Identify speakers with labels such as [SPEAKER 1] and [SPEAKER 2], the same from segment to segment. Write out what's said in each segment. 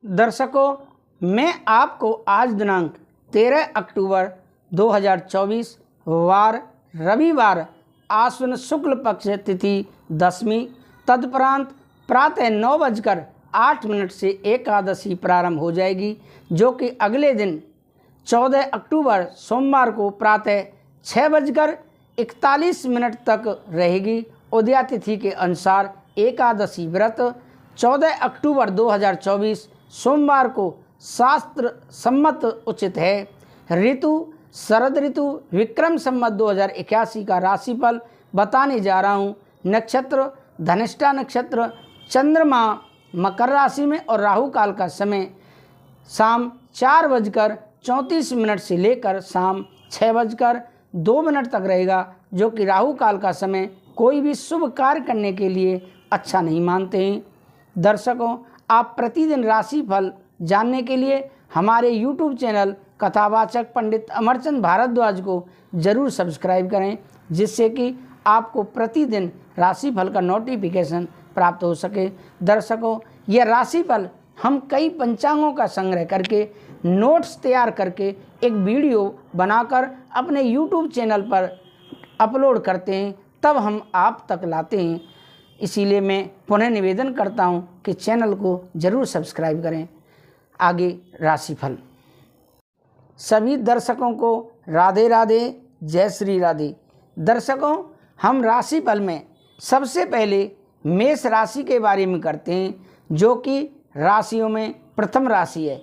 [SPEAKER 1] दर्शकों, मैं आपको आज दिनांक 13 अक्टूबर 2024 वार रविवार आश्विन शुक्ल पक्ष तिथि दशमी तदुपरांत प्रातः 9:08 से एकादशी प्रारंभ हो जाएगी, जो कि अगले दिन 14 अक्टूबर सोमवार को प्रातः 6:41 तक रहेगी। उदया तिथि के अनुसार एकादशी व्रत 14 अक्टूबर 2024 सोमवार को शास्त्र सम्मत उचित है। ऋतु शरद ऋतु विक्रम संवत 2081 का राशिफल बताने जा रहा हूँ। नक्षत्र धनिष्ठा नक्षत्र, चंद्रमा मकर राशि में और राहु काल का समय शाम 4:34 से लेकर शाम 6:02 तक रहेगा, जो कि राहु काल का समय कोई भी शुभ कार्य करने के लिए अच्छा नहीं मानते हैं। दर्शकों, आप प्रतिदिन राशिफल जानने के लिए हमारे YouTube चैनल कथावाचक पंडित अमरचंद भारद्वाज को जरूर सब्सक्राइब करें, जिससे कि आपको प्रतिदिन राशिफल का नोटिफिकेशन प्राप्त हो सके। दर्शकों, यह राशिफल हम कई पंचांगों का संग्रह करके नोट्स तैयार करके एक वीडियो बनाकर अपने YouTube चैनल पर अपलोड करते हैं, तब हम आप तक लाते हैं। इसीलिए मैं पुनः निवेदन करता हूं कि चैनल को जरूर सब्सक्राइब करें। आगे राशिफल। सभी दर्शकों को राधे राधे, जय श्री राधे। दर्शकों, हम राशिफल में सबसे पहले मेष राशि के बारे में करते हैं, जो कि राशियों में प्रथम राशि है,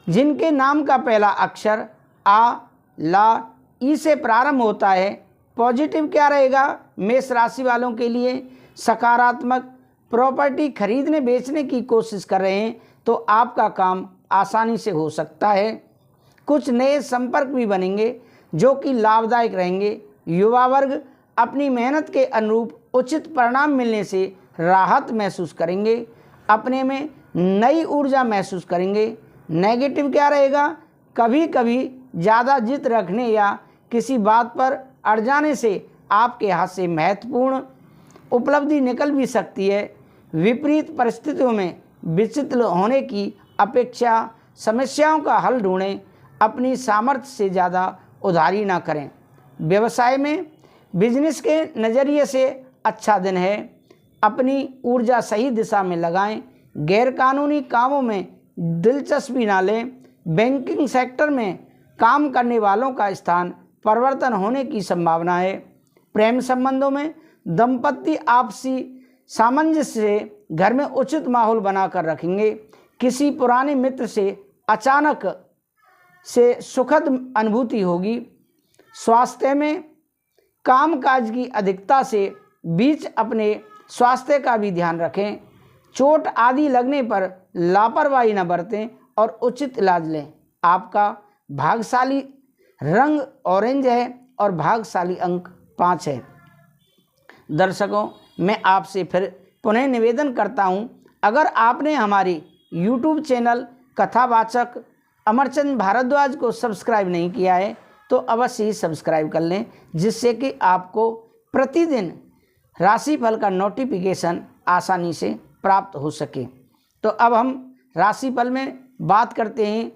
[SPEAKER 1] जिनके नाम का पहला अक्षर आ, ला, ई से प्रारंभ होता है। पॉजिटिव क्या रहेगा मेष राशि वालों के लिए? सकारात्मक। प्रॉपर्टी खरीदने बेचने की कोशिश कर रहे हैं तो आपका काम आसानी से हो सकता है। कुछ नए संपर्क भी बनेंगे जो कि लाभदायक रहेंगे। युवा वर्ग अपनी मेहनत के अनुरूप उचित परिणाम मिलने से राहत महसूस करेंगे, अपने में नई ऊर्जा महसूस करेंगे। नेगेटिव क्या रहेगा? कभी कभी ज़्यादा जिद रखने या किसी बात पर अड़ जाने से आपके हाथ से महत्वपूर्ण उपलब्धि निकल भी सकती है। विपरीत परिस्थितियों में विचलित होने की अपेक्षा समस्याओं का हल ढूंढें, अपनी सामर्थ्य से ज़्यादा उधारी ना करें। व्यवसाय में बिजनेस के नज़रिए से अच्छा दिन है, अपनी ऊर्जा सही दिशा में लगाएं। गैरकानूनी कामों में दिलचस्पी ना लें। बैंकिंग सेक्टर में काम करने वालों का स्थान परिवर्तन होने की संभावना है। प्रेम संबंधों में दंपति आपसी सामंजस्य से घर में उचित माहौल बनाकर रखेंगे। किसी पुराने मित्र से अचानक से सुखद अनुभूति होगी। स्वास्थ्य में कामकाज की अधिकता से बीच अपने स्वास्थ्य का भी ध्यान रखें। चोट आदि लगने पर लापरवाही न बरतें और उचित इलाज लें। आपका भाग्यशाली रंग ऑरेंज है और भाग्यशाली अंक 5 है। दर्शकों, मैं आपसे फिर पुनः निवेदन करता हूं, अगर आपने हमारे YouTube चैनल कथावाचक अमरचंद भारद्वाज को सब्सक्राइब नहीं किया है तो अवश्य ही सब्सक्राइब कर लें, जिससे कि आपको प्रतिदिन राशिफल का नोटिफिकेशन आसानी से प्राप्त हो सके। तो अब हम राशिफल में बात करते हैं।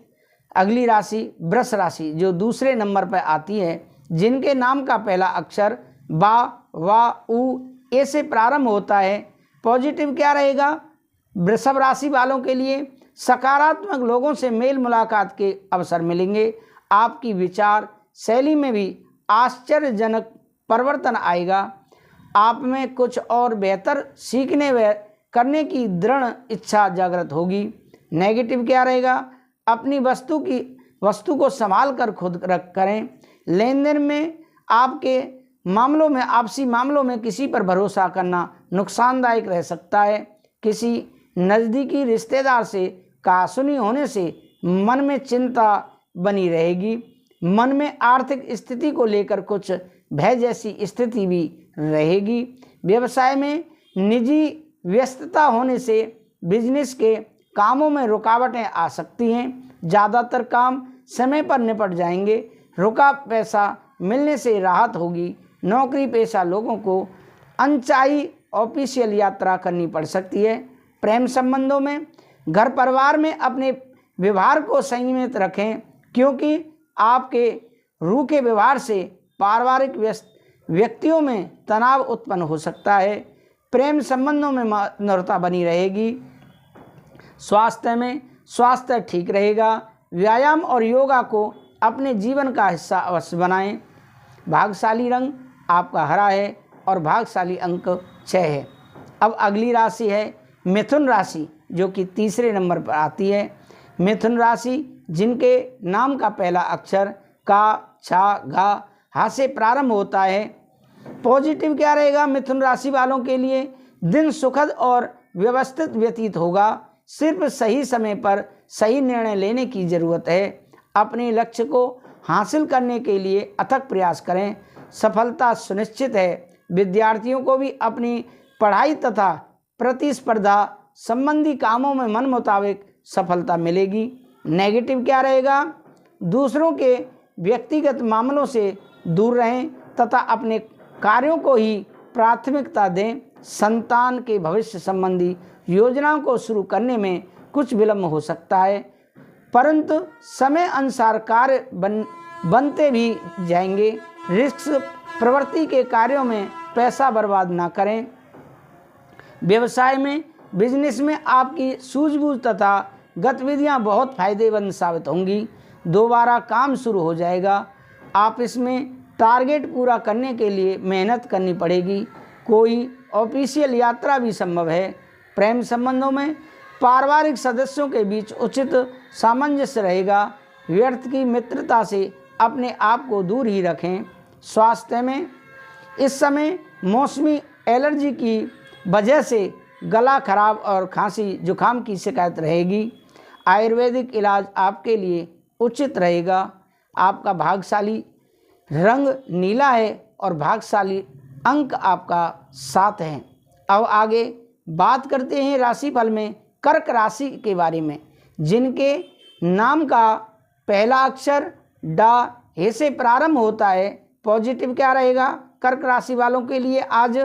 [SPEAKER 1] अगली राशि वृष राशि, जो दूसरे नंबर पर आती है, जिनके नाम का पहला अक्षर बा, वा, उ, ए से प्रारंभ होता है। पॉजिटिव क्या रहेगा वृषभ राशि वालों के लिए? सकारात्मक लोगों से मेल मुलाकात के अवसर मिलेंगे। आपकी विचार शैली में भी आश्चर्यजनक परिवर्तन आएगा। आप में कुछ और बेहतर सीखने व करने की दृढ़ इच्छा जागृत होगी। नेगेटिव क्या रहेगा? अपनी वस्तु को संभाल कर खुद रख करें। लेन देन में आपसी मामलों में किसी पर भरोसा करना नुकसानदायक रह सकता है। किसी नज़दीकी रिश्तेदार से कहासुनी होने से मन में चिंता बनी रहेगी। मन में आर्थिक स्थिति को लेकर कुछ भय जैसी स्थिति भी रहेगी। व्यवसाय में निजी व्यस्तता होने से बिजनेस के कामों में रुकावटें आ सकती हैं। ज़्यादातर काम समय पर निपट जाएंगे। रुका पैसा मिलने से राहत होगी। नौकरी पेशा लोगों को अनचाही ऑफिशियल यात्रा करनी पड़ सकती है। प्रेम संबंधों में घर परिवार में अपने व्यवहार को संयमित रखें, क्योंकि आपके रूखे व्यवहार से पारिवारिक व्यक्तियों में तनाव उत्पन्न हो सकता है। प्रेम संबंधों में मधुरता बनी रहेगी। स्वास्थ्य ठीक रहेगा। व्यायाम और योगा को अपने जीवन का हिस्सा अवश्य बनाएं। भाग्यशाली रंग आपका हरा है और भाग्यशाली अंक 6 है। अब अगली राशि है मिथुन राशि, जो कि तीसरे नंबर पर आती है। मिथुन राशि जिनके नाम का पहला अक्षर का, छा, घा, हा से प्रारंभ होता है। पॉजिटिव क्या रहेगा मिथुन राशि वालों के लिए? दिन सुखद और व्यवस्थित व्यतीत होगा। सिर्फ सही समय पर सही निर्णय लेने की ज़रूरत है। अपने लक्ष्य को हासिल करने के लिए अथक प्रयास करें, सफलता सुनिश्चित है। विद्यार्थियों को भी अपनी पढ़ाई तथा प्रतिस्पर्धा संबंधी कामों में मन मुताबिक सफलता मिलेगी। नेगेटिव क्या रहेगा? दूसरों के व्यक्तिगत मामलों से दूर रहें तथा अपने कार्यों को ही प्राथमिकता दें। संतान के भविष्य संबंधी योजनाओं को शुरू करने में कुछ विलंब हो सकता है, परंतु समय अनुसार कार्य बनते भी जाएंगे। रिस्क प्रवृत्ति के कार्यों में पैसा बर्बाद ना करें। व्यवसाय में, बिजनेस में आपकी सूझबूझ तथा गतिविधियां बहुत फायदेमंद साबित होंगी। दोबारा काम शुरू हो जाएगा। ऑफिस में टारगेट पूरा करने के लिए मेहनत करनी पड़ेगी। कोई ऑफिशियल यात्रा भी संभव है। प्रेम संबंधों में पारिवारिक सदस्यों के बीच उचित सामंजस्य रहेगा। व्यर्थ की मित्रता से अपने आप को दूर ही रखें। स्वास्थ्य में इस समय मौसमी एलर्जी की वजह से गला खराब और खांसी जुकाम की शिकायत रहेगी। आयुर्वेदिक इलाज आपके लिए उचित रहेगा। आपका भाग्यशाली रंग नीला है और भाग्यशाली अंक आपका 7 है। अब आगे बात करते हैं राशिफल में कर्क राशि के बारे में, जिनके नाम का पहला अक्षर डा, हे से प्रारंभ होता है। पॉजिटिव क्या रहेगा कर्क राशि वालों के लिए? आज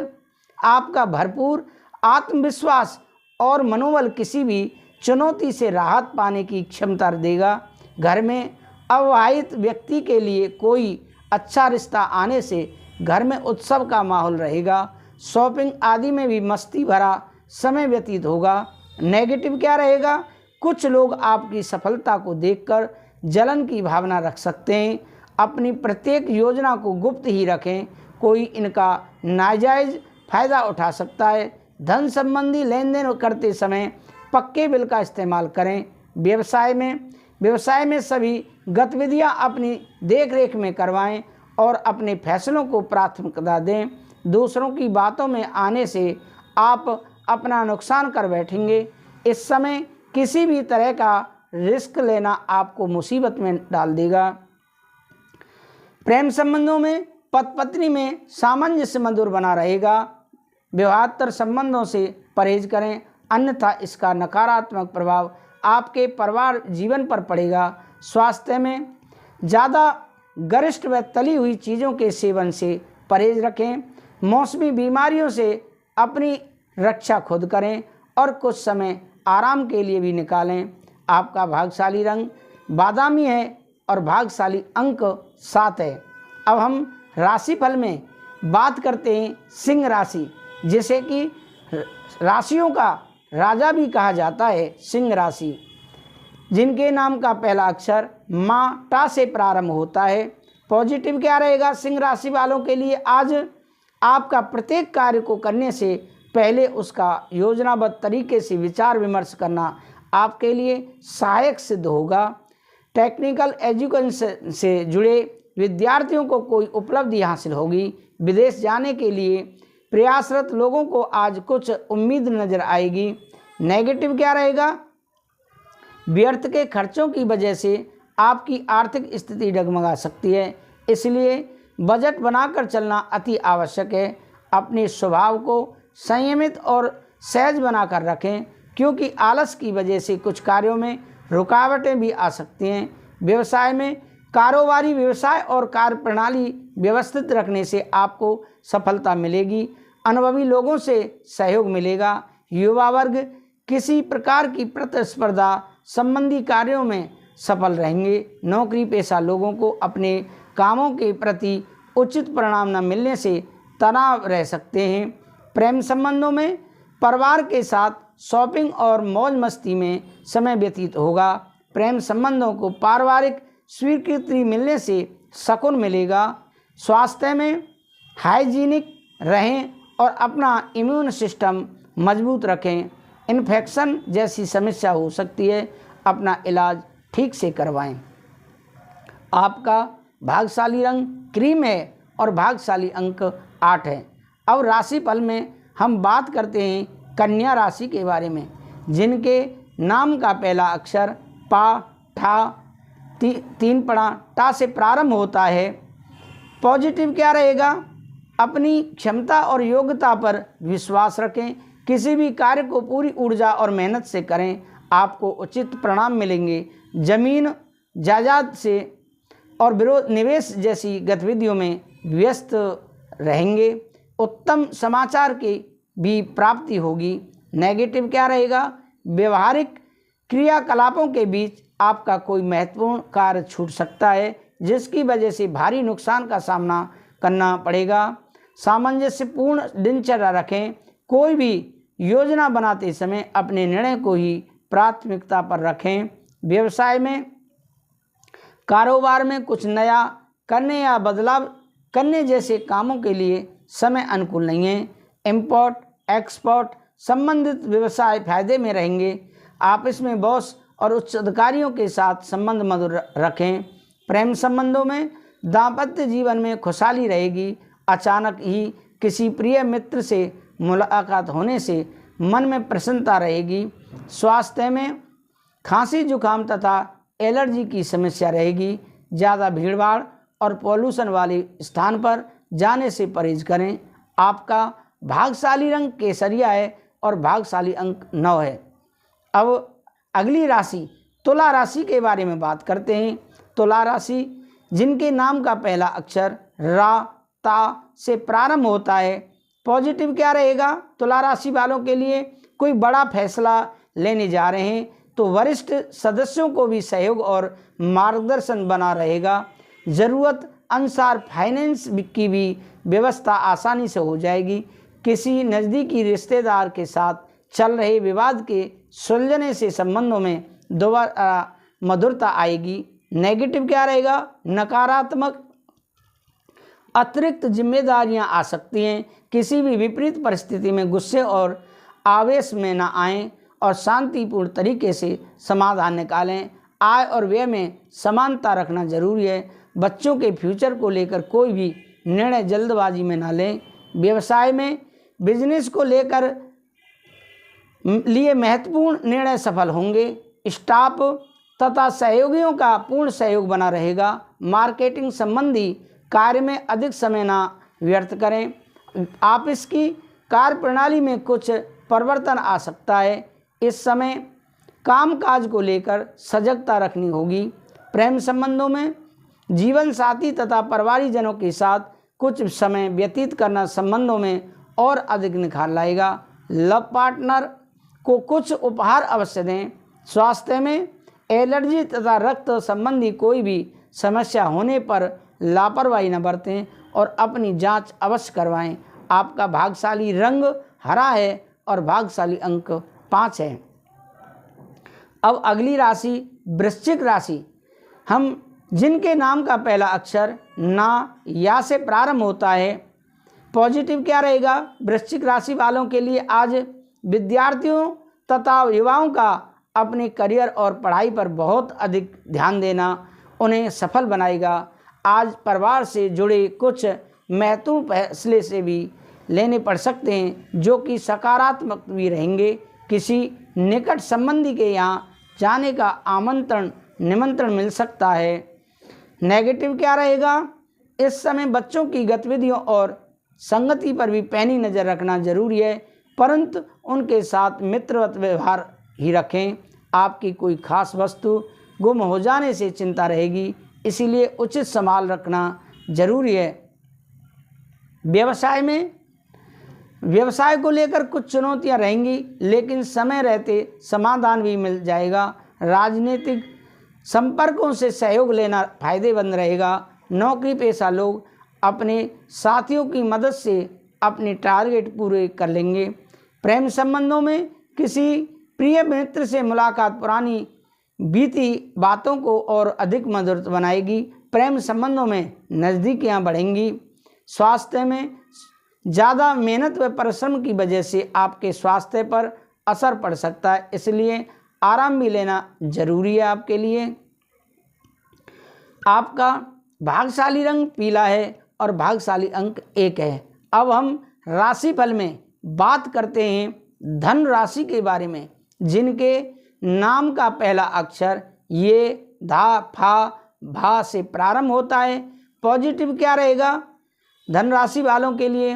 [SPEAKER 1] आपका भरपूर आत्मविश्वास और मनोबल किसी भी चुनौती से राहत पाने की क्षमता देगा। घर में अविवाहित व्यक्ति के लिए कोई अच्छा रिश्ता आने से घर में उत्सव का माहौल रहेगा। शॉपिंग आदि में भी मस्ती भरा समय व्यतीत होगा। नेगेटिव क्या रहेगा? कुछ लोग आपकी सफलता को देखकर जलन की भावना रख सकते हैं। अपनी प्रत्येक योजना को गुप्त ही रखें, कोई इनका नाजायज फायदा उठा सकता है। धन संबंधी लेन देन करते समय पक्के बिल का इस्तेमाल करें। व्यवसाय में सभी गतिविधियां अपनी देखरेख में करवाएं और अपने फैसलों को प्राथमिकता दें। दूसरों की बातों में आने से आप अपना नुकसान कर बैठेंगे। इस समय किसी भी तरह का रिस्क लेना आपको मुसीबत में डाल देगा। प्रेम संबंधों में पति पत्नी में सामंजस्य मधुर बना रहेगा। विवाहेतर संबंधों से परहेज करें, अन्यथा इसका नकारात्मक प्रभाव आपके परिवार जीवन पर पड़ेगा। स्वास्थ्य में ज़्यादा गरिष्ठ व तली हुई चीज़ों के सेवन से परहेज रखें। मौसमी बीमारियों से अपनी रक्षा खुद करें और कुछ समय आराम के लिए भी निकालें। आपका भाग्यशाली रंग बादामी है और भाग्यशाली अंक 7 है। अब हम राशिफल में बात करते हैं सिंह राशि, जिसे कि राशियों का राजा भी कहा जाता है। सिंह राशि जिनके नाम का पहला अक्षर माँ टा से प्रारंभ होता है। पॉजिटिव क्या रहेगा सिंह राशि वालों के लिए? आज आपका प्रत्येक कार्य को करने से पहले उसका योजनाबद्ध तरीके से विचार विमर्श करना आपके लिए सहायक सिद्ध होगा। टेक्निकल एजुकेशन से जुड़े विद्यार्थियों को कोई उपलब्धि हासिल होगी। विदेश जाने के लिए प्रयासरत लोगों को आज कुछ उम्मीद नजर आएगी। नेगेटिव क्या रहेगा? व्यर्थ के खर्चों की वजह से आपकी आर्थिक स्थिति डगमगा सकती है, इसलिए बजट बनाकर चलना अति आवश्यक है। अपने स्वभाव को संयमित और सहज बनाकर रखें, क्योंकि आलस की वजह से कुछ कार्यों में रुकावटें भी आ सकती हैं। व्यवसाय में कारोबारी व्यवसाय और कार्य प्रणाली व्यवस्थित रखने से आपको सफलता मिलेगी। अनुभवी लोगों से सहयोग मिलेगा। युवा वर्ग किसी प्रकार की प्रतिस्पर्धा संबंधी कार्यों में सफल रहेंगे। नौकरी पेशा लोगों को अपने कामों के प्रति उचित परिणाम न मिलने से तनाव रह सकते हैं। प्रेम संबंधों में परिवार के साथ शॉपिंग और मौज मस्ती में समय व्यतीत होगा। प्रेम संबंधों को पारिवारिक स्वीकृति मिलने से सुकून मिलेगा। स्वास्थ्य में हाइजीनिक रहें और अपना इम्यून सिस्टम मजबूत रखें। इन्फेक्शन जैसी समस्या हो सकती है, अपना इलाज ठीक से करवाएं। आपका भाग्यशाली रंग क्रीम है और भाग्यशाली अंक 8 है। अब राशिफल में हम बात करते हैं कन्या राशि के बारे में, जिनके नाम का पहला अक्षर पा, ठा, तीन पड़ा टा से प्रारंभ होता है। पॉजिटिव क्या रहेगा? अपनी क्षमता और योग्यता पर विश्वास रखें। किसी भी कार्य को पूरी ऊर्जा और मेहनत से करें, आपको उचित परिणाम मिलेंगे। जमीन जायदाद से और विरोध निवेश जैसी गतिविधियों में व्यस्त रहेंगे। उत्तम समाचार की भी प्राप्ति होगी। नेगेटिव क्या रहेगा? व्यवहारिक क्रियाकलापों के बीच आपका कोई महत्वपूर्ण कार्य छूट सकता है, जिसकी वजह से भारी नुकसान का सामना करना पड़ेगा। सामंजस्यपूर्ण दिनचर्या रखें। कोई भी योजना बनाते समय अपने निर्णय को ही प्राथमिकता पर रखें। व्यवसाय में, कारोबार में कुछ नया करने या बदलाव करने जैसे कामों के लिए समय अनुकूल नहीं है। इंपोर्ट एक्सपोर्ट संबंधित व्यवसाय फायदे में रहेंगे। आपस में बॉस और उच्च अधिकारियों के साथ संबंध मधुर रखें। प्रेम संबंधों में दाम्पत्य जीवन में खुशहाली रहेगी। अचानक ही किसी प्रिय मित्र से मुलाकात होने से मन में प्रसन्नता रहेगी। स्वास्थ्य में खांसी जुकाम तथा एलर्जी की समस्या रहेगी। ज़्यादा भीड़भाड़ और पॉल्यूशन वाले स्थान पर जाने से परहेज करें। आपका भाग्यशाली रंग केसरिया है और भाग्यशाली अंक 9 है। अब अगली राशि तुला राशि के बारे में बात करते हैं। तुला राशि जिनके नाम का पहला अक्षर रा, ता से प्रारंभ होता है। पॉजिटिव क्या रहेगा? तुला राशि वालों के लिए कोई बड़ा फैसला लेने जा रहे हैं तो वरिष्ठ सदस्यों को भी सहयोग और मार्गदर्शन बना रहेगा। ज़रूरत अनुसार फाइनेंस की भी व्यवस्था आसानी से हो जाएगी। किसी नज़दीकी रिश्तेदार के साथ चल रहे विवाद के सुलझने से संबंधों में दोबारा मधुरता आएगी। नेगेटिव क्या रहेगा? नकारात्मक अतिरिक्त जिम्मेदारियां आ सकती हैं। किसी भी विपरीत परिस्थिति में गुस्से और आवेश में न आएं और शांतिपूर्ण तरीके से समाधान निकालें। आय और व्यय में समानता रखना जरूरी है। बच्चों के फ्यूचर को लेकर कोई भी निर्णय जल्दबाजी में न लें। व्यवसाय में बिजनेस को लेकर लिए महत्वपूर्ण निर्णय सफल होंगे। स्टाफ तथा सहयोगियों का पूर्ण सहयोग बना रहेगा। मार्केटिंग संबंधी कार्य में अधिक समय न व्यर्थ करें। ऑफिस की कार्य प्रणाली में कुछ परिवर्तन आ सकता है। इस समय कामकाज को लेकर सजगता रखनी होगी। प्रेम संबंधों में जीवन साथी तथा परिवारजनों के साथ कुछ समय व्यतीत करना संबंधों में और अधिक निखार लाएगा। लव पार्टनर को कुछ उपहार अवश्य दें। स्वास्थ्य में एलर्जी तथा रक्त संबंधी कोई भी समस्या होने पर लापरवाही न बरतें और अपनी जांच अवश्य करवाएं। आपका भाग्यशाली रंग हरा है और भाग्यशाली अंक 5 है। अब अगली राशि वृश्चिक राशि, हम जिनके नाम का पहला अक्षर ना या से प्रारंभ होता है। पॉजिटिव क्या रहेगा? वृश्चिक राशि वालों के लिए आज विद्यार्थियों तथा युवाओं का अपने करियर और पढ़ाई पर बहुत अधिक ध्यान देना उन्हें सफल बनाएगा। आज परिवार से जुड़े कुछ महत्वपूर्ण फैसले से भी लेने पड़ सकते हैं, जो कि सकारात्मक भी रहेंगे। किसी निकट संबंधी के यहाँ जाने का निमंत्रण मिल सकता है। नेगेटिव क्या रहेगा? इस समय बच्चों की गतिविधियों और संगति पर भी पैनी नज़र रखना जरूरी है, परंतु उनके साथ मित्रवत व्यवहार ही रखें। आपकी कोई खास वस्तु गुम हो जाने से चिंता रहेगी, इसीलिए उचित संभाल रखना जरूरी है। व्यवसाय में व्यवसाय को लेकर कुछ चुनौतियां रहेंगी, लेकिन समय रहते समाधान भी मिल जाएगा। राजनीतिक संपर्कों से सहयोग लेना फायदेमंद रहेगा। नौकरी पेशा लोग अपने साथियों की मदद से अपने टारगेट पूरे कर लेंगे। प्रेम संबंधों में किसी प्रिय मित्र से मुलाकात पुरानी बीती बातों को और अधिक मधुर बनाएगी। प्रेम संबंधों में नज़दीकियां बढ़ेंगी। स्वास्थ्य में ज़्यादा मेहनत व परिश्रम की वजह से आपके स्वास्थ्य पर असर पड़ सकता है, इसलिए आराम भी लेना जरूरी है आपके लिए। आपका भाग्यशाली रंग पीला है और भाग्यशाली अंक 1 है। अब हम राशिफल में बात करते हैं धन राशि के बारे में, जिनके नाम का पहला अक्षर ये धा फा भा से प्रारंभ होता है। पॉजिटिव क्या रहेगा धन राशि वालों के लिए?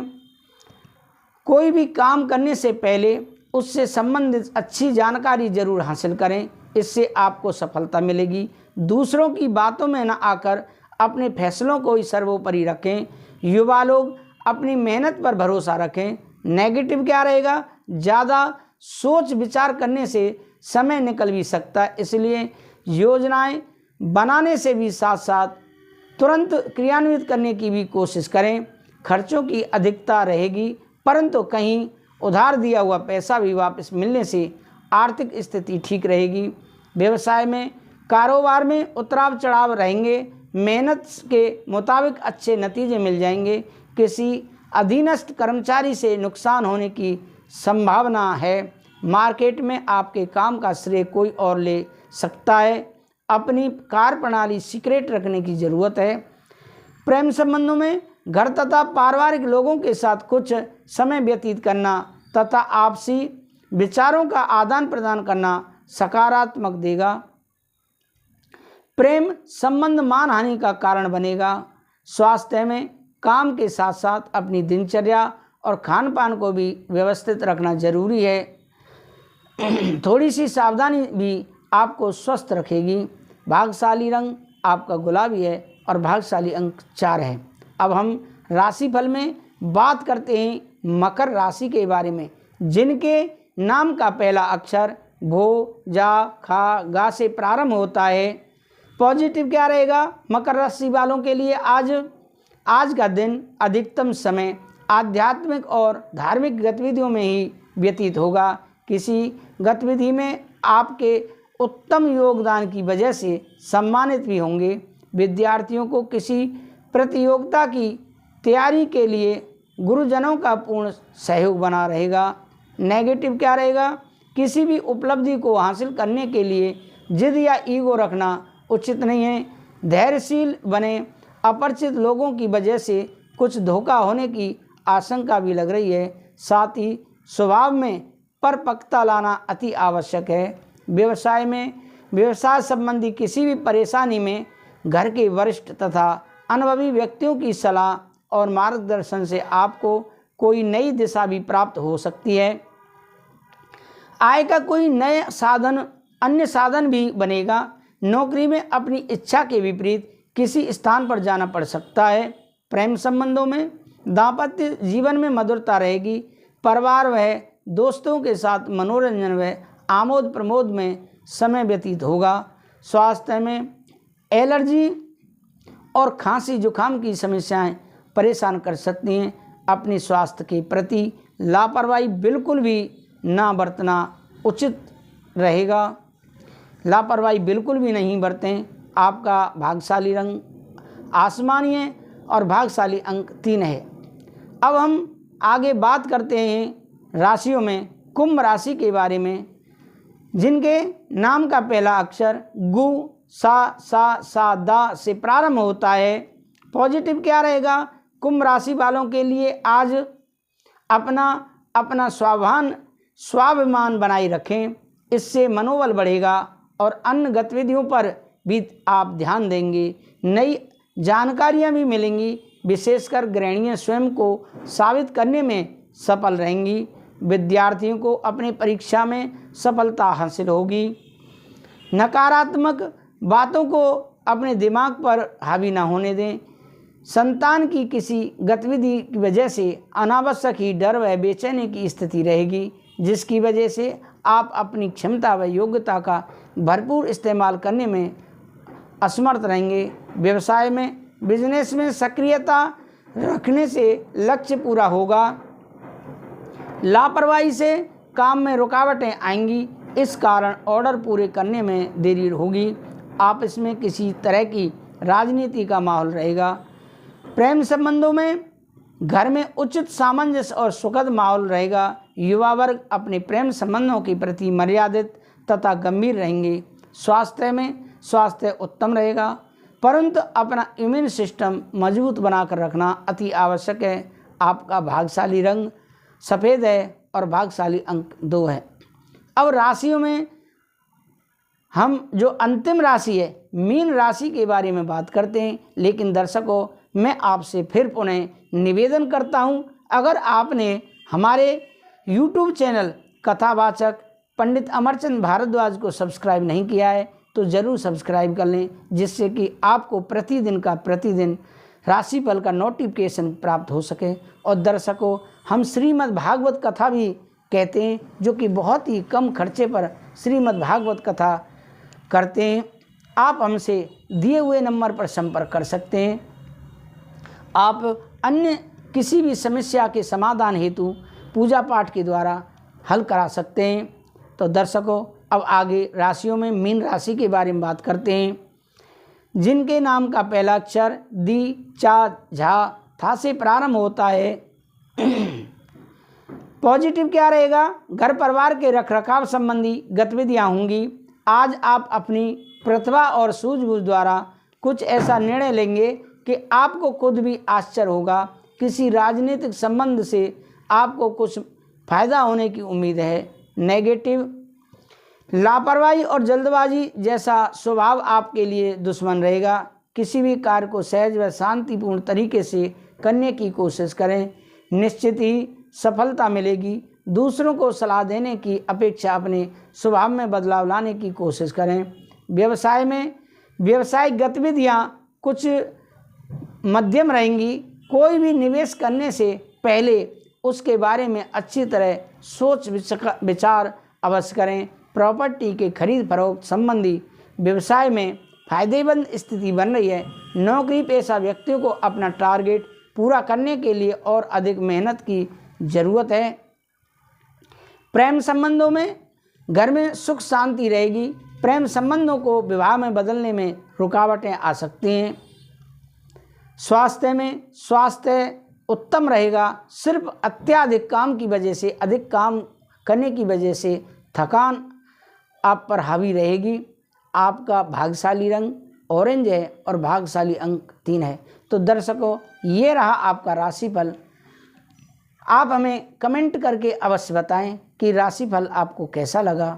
[SPEAKER 1] कोई भी काम करने से पहले उससे संबंधित अच्छी जानकारी जरूर हासिल करें, इससे आपको सफलता मिलेगी। दूसरों की बातों में न आकर अपने फैसलों को ही सर्वोपरि रखें। युवा लोग अपनी मेहनत पर भरोसा रखें। नेगेटिव क्या रहेगा? ज़्यादा सोच विचार करने से समय निकल भी सकता है, इसलिए योजनाएं बनाने से भी साथ साथ तुरंत क्रियान्वित करने की भी कोशिश करें। खर्चों की अधिकता रहेगी, परंतु कहीं उधार दिया हुआ पैसा भी वापस मिलने से आर्थिक स्थिति ठीक रहेगी। व्यवसाय में कारोबार में उतराव चढ़ाव रहेंगे। मेहनत के मुताबिक अच्छे नतीजे मिल जाएंगे। किसी अधीनस्थ कर्मचारी से नुकसान होने की संभावना है। मार्केट में आपके काम का श्रेय कोई और ले सकता है। अपनी कार्यप्रणाली सीक्रेट रखने की ज़रूरत है। प्रेम संबंधों में घर तथा पारिवारिक लोगों के साथ कुछ समय व्यतीत करना तथा आपसी विचारों का आदान प्रदान करना सकारात्मक देगा। प्रेम संबंध मानहानि का कारण बनेगा। स्वास्थ्य में काम के साथ साथ अपनी दिनचर्या और खान पान को भी व्यवस्थित रखना जरूरी है। थोड़ी सी सावधानी भी आपको स्वस्थ रखेगी। भाग्यशाली रंग आपका गुलाबी है और भाग्यशाली अंक 4 है। अब हम राशिफल में बात करते हैं मकर राशि के बारे में, जिनके नाम का पहला अक्षर भो जा खा गा से प्रारंभ होता है। पॉजिटिव क्या रहेगा मकर राशि वालों के लिए? आज का दिन अधिकतम समय आध्यात्मिक और धार्मिक गतिविधियों में ही व्यतीत होगा। किसी गतिविधि में आपके उत्तम योगदान की वजह से सम्मानित भी होंगे। विद्यार्थियों को किसी प्रतियोगिता की तैयारी के लिए गुरुजनों का पूर्ण सहयोग बना रहेगा। नेगेटिव क्या रहेगा? किसी भी उपलब्धि को हासिल करने के लिए जिद या ईगो रखना उचित नहीं है। धैर्यशील बने। अपरिचित लोगों की वजह से कुछ धोखा होने की आशंका भी लग रही है। साथ ही स्वभाव में परिपक्वता लाना अति आवश्यक है। व्यवसाय में व्यवसाय संबंधी किसी भी परेशानी में घर के वरिष्ठ तथा अनुभवी व्यक्तियों की सलाह और मार्गदर्शन से आपको कोई नई दिशा भी प्राप्त हो सकती है। आय का कोई अन्य साधन भी बनेगा। नौकरी में अपनी इच्छा के विपरीत किसी स्थान पर जाना पड़ सकता है। प्रेम संबंधों में दाम्पत्य जीवन में मधुरता रहेगी। परिवार व दोस्तों के साथ मनोरंजन व आमोद प्रमोद में समय व्यतीत होगा। स्वास्थ्य में एलर्जी और खांसी जुकाम की समस्याएं परेशान कर सकती हैं। अपने स्वास्थ्य के प्रति लापरवाही बिल्कुल भी ना बरतना उचित रहेगा। लापरवाही बिल्कुल भी नहीं बरतें। आपका भाग्यशाली रंग आसमानी है और भाग्यशाली अंक 3 है। अब हम आगे बात करते हैं राशियों में कुंभ राशि के बारे में, जिनके नाम का पहला अक्षर गु सा दा से प्रारंभ होता है। पॉजिटिव क्या रहेगा कुंभ राशि वालों के लिए? आज अपना स्वाभिमान बनाए रखें, इससे मनोबल बढ़ेगा और अन्य गतिविधियों पर भी आप ध्यान देंगे। नई जानकारियां भी मिलेंगी। विशेषकर गृहिणियां स्वयं को साबित करने में सफल रहेंगी। विद्यार्थियों को अपनी परीक्षा में सफलता हासिल होगी। नकारात्मक बातों को अपने दिमाग पर हावी ना होने दें। संतान की किसी गतिविधि की वजह से अनावश्यक ही डर व बेचैनी की स्थिति रहेगी, जिसकी वजह से आप अपनी क्षमता व योग्यता का भरपूर इस्तेमाल करने में असमर्थ रहेंगे। व्यवसाय में, बिजनेस में सक्रियता रखने से लक्ष्य पूरा होगा। लापरवाही से काम में रुकावटें आएंगी, इस कारण ऑर्डर पूरे करने में देरी होगी। आप इसमें किसी तरह की राजनीति का माहौल रहेगा। प्रेम संबंधों में घर में उचित सामंजस्य और सुखद माहौल रहेगा। युवा वर्ग अपने प्रेम संबंधों के प्रति मर्यादित तथा गंभीर रहेंगे। स्वास्थ्य में, स्वास्थ्य उत्तम रहेगा, परंतु अपना इम्यून सिस्टम मजबूत बनाकर रखना अति आवश्यक है। आपका भाग्यशाली रंग सफ़ेद है और भाग्यशाली अंक 2 है। अब राशियों में हम जो अंतिम राशि है मीन राशि के बारे में बात करते हैं। लेकिन दर्शकों, मैं आपसे फिर पुनः निवेदन करता हूं, अगर आपने हमारे YouTube चैनल कथावाचक पंडित अमरचंद भारद्वाज को सब्सक्राइब नहीं किया है तो ज़रूर सब्सक्राइब कर लें, जिससे कि आपको प्रतिदिन का प्रतिदिन राशिफल का नोटिफिकेशन प्राप्त हो सके। और दर्शकों, हम श्रीमद् भागवत कथा भी कहते हैं, जो कि बहुत ही कम खर्चे पर श्रीमद् भागवत कथा करते हैं। आप हमसे दिए हुए नंबर पर संपर्क कर सकते हैं। आप अन्य किसी भी समस्या के समाधान हेतु पूजा पाठ के द्वारा हल करा सकते हैं। तो दर्शकों, अब आगे राशियों में मीन राशि के बारे में बात करते हैं, जिनके नाम का पहला अक्षर दी, चा, झा, था से प्रारंभ होता है। पॉजिटिव क्या रहेगा? घर परिवार के रखरखाव संबंधी गतिविधियां होंगी। आज आप अपनी प्रतिभा और सूझबूझ द्वारा कुछ ऐसा निर्णय लेंगे कि आपको खुद भी आश्चर्य होगा। किसी राजनीतिक संबंध से आपको कुछ फायदा होने की उम्मीद है। नेगेटिव, लापरवाही और जल्दबाजी जैसा स्वभाव आपके लिए दुश्मन रहेगा। किसी भी कार्य को सहज व शांतिपूर्ण तरीके से करने की कोशिश करें, निश्चित ही सफलता मिलेगी। दूसरों को सलाह देने की अपेक्षा अपने स्वभाव में बदलाव लाने की कोशिश करें। व्यवसाय में व्यावसायिक गतिविधियां कुछ मध्यम रहेंगी। कोई भी निवेश करने से पहले उसके बारे में अच्छी तरह सोच विचार अवश्य करें। प्रॉपर्टी के खरीद फरोख्त संबंधी व्यवसाय में फायदेमंद स्थिति बन रही है। नौकरी पेशा व्यक्तियों को अपना टारगेट पूरा करने के लिए और अधिक मेहनत की ज़रूरत है। प्रेम संबंधों में घर में सुख शांति रहेगी। प्रेम संबंधों को विवाह में बदलने में रुकावटें आ सकती हैं। स्वास्थ्य में, स्वास्थ्य उत्तम रहेगा। सिर्फ अत्याधिक काम की वजह से, अधिक काम करने की वजह से थकान आप पर हावी रहेगी। आपका भाग्यशाली रंग ऑरेंज है और भाग्यशाली अंक 3 है। तो दर्शकों, ये रहा आपका राशिफल। आप हमें कमेंट करके अवश्य बताएं कि राशिफल आपको कैसा लगा।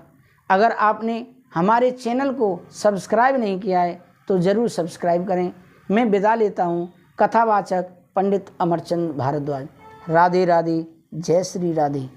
[SPEAKER 1] अगर आपने हमारे चैनल को सब्सक्राइब नहीं किया है तो ज़रूर सब्सक्राइब करें। मैं विदा लेता हूँ। कथावाचक पंडित अमरचंद भारद्वाज। राधे राधे, जय श्री राधे।